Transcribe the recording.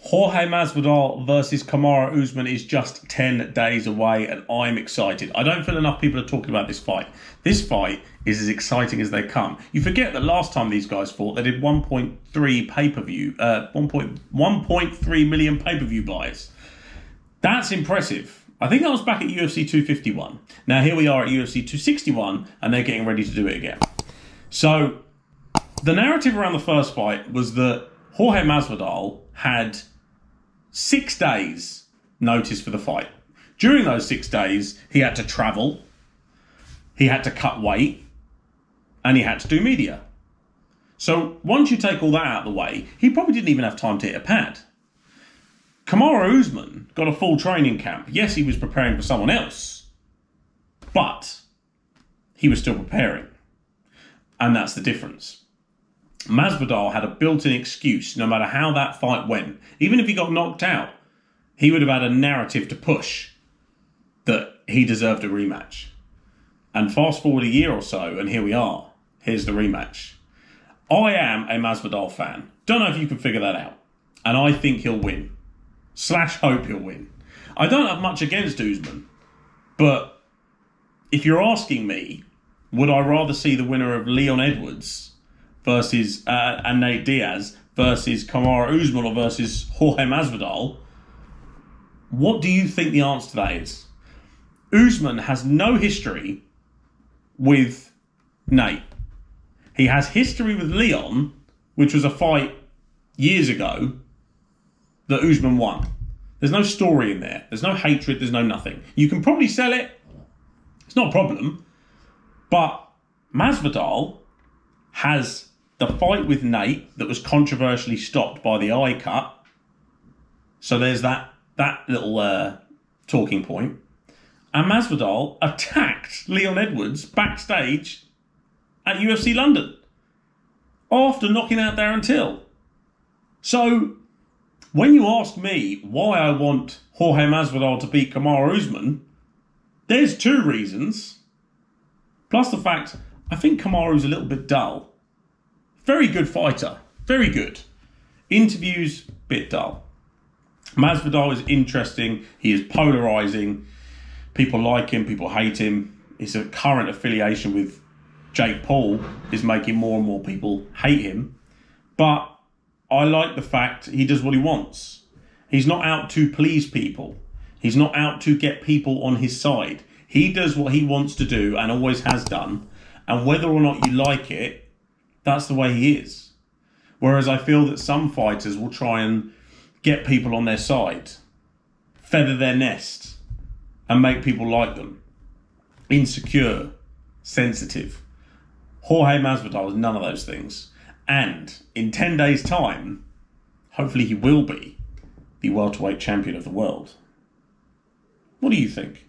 Jorge Masvidal versus Kamaru Usman is just 10 days away, and I'm excited. I don't feel enough people are talking about this fight. This fight is as exciting as they come. You forget that last time these guys fought, they did 1.3 pay-per-view, 1.3 million pay-per-view buys. That's impressive. I think that was back at UFC 251. Now here we are at UFC 261, and they're getting ready to do it again. So the narrative around the first fight was that Jorge Masvidal had 6 days notice for the fight. During those 6 days, he had to travel, he had to cut weight, and he had to do media. So once you take all that out of the way, he probably didn't even have time to hit a pad. Kamaru Usman got a full training camp. Yes, he was preparing for someone else, but he was still preparing. And that's the difference. Masvidal had a built-in excuse no matter how that fight went. Even if he got knocked out, he would have had a narrative to push that he deserved a rematch. And fast forward a year or so, and here we are. Here's the rematch. I am a Masvidal fan. Don't know if you can figure that out. And I think he'll win. / hope he'll win. I don't have much against Usman. But if you're asking me, would I rather see the winner of Leon Edwards versus and Nate Diaz versus Kamaru Usman or versus Jorge Masvidal? What do you think the answer to that is? Usman has no history with Nate. He has history with Leon, which was a fight years ago that Usman won. There's no story in there. There's no hatred. There's no nothing. You can probably sell it. It's not a problem. But Masvidal has the fight with Nate that was controversially stopped by the eye cut. So there's that little talking point. And Masvidal attacked Leon Edwards backstage at UFC London after knocking out Darren Till. So when you ask me why I want Jorge Masvidal to beat Kamaru Usman, there's 2 reasons. Plus the fact I think Kamaru's a little bit dull. Very good fighter. Very good. Interviews, bit dull. Masvidal is interesting. He is polarising. People like him, people hate him. His current affiliation with Jake Paul is making more and more people hate him. But I like the fact he does what he wants. He's not out to please people. He's not out to get people on his side. He does what he wants to do and always has done. And whether or not you like it, that's the way he is. Whereas I feel that some fighters will try and get people on their side, feather their nest, and make people like them. Insecure, sensitive. Jorge Masvidal is none of those things. And in 10 days' time, hopefully he will be the welterweight champion of the world. What do you think?